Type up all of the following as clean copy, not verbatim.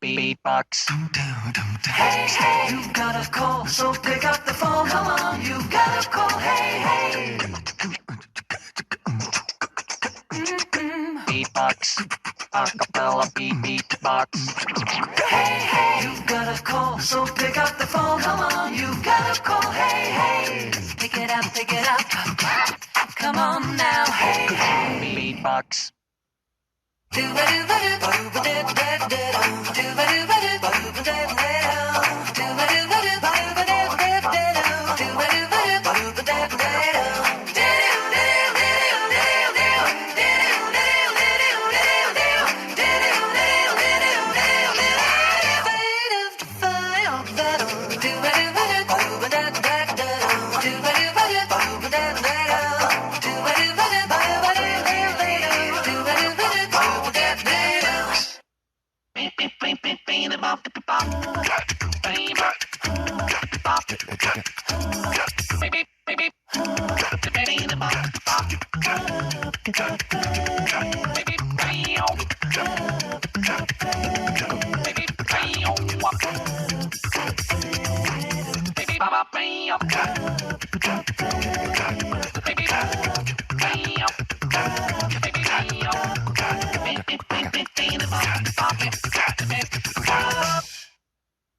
Beatbox. Hey, hey, you got a call, so pick up the phone. Come on, you got a call. Hey, hey. Beatbox. Acapella beatbox. Hey, hey, you got a call, so pick up the phone. Come on, you got a call. Hey, hey. Pick it up, pick it up. Come on now. Hey, hey. Beatbox.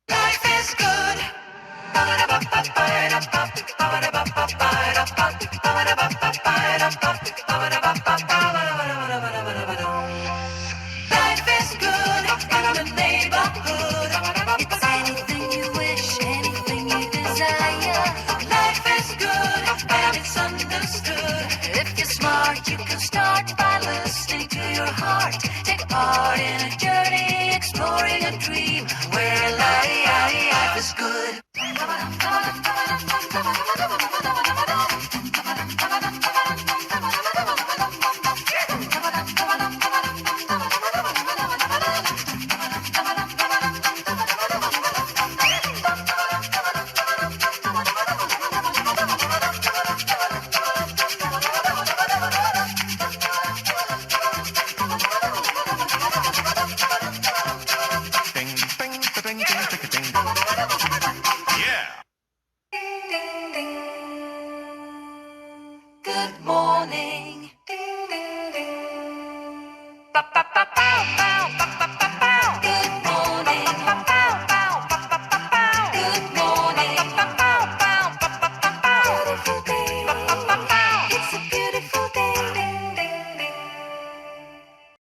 Life is good. Life is good in the neighborhood. It's anything you wish, anything you desire. Life is good and it's understood. If you're smart, you can start by listening to your heart. Take part in a journey, exploring a dream where life is good.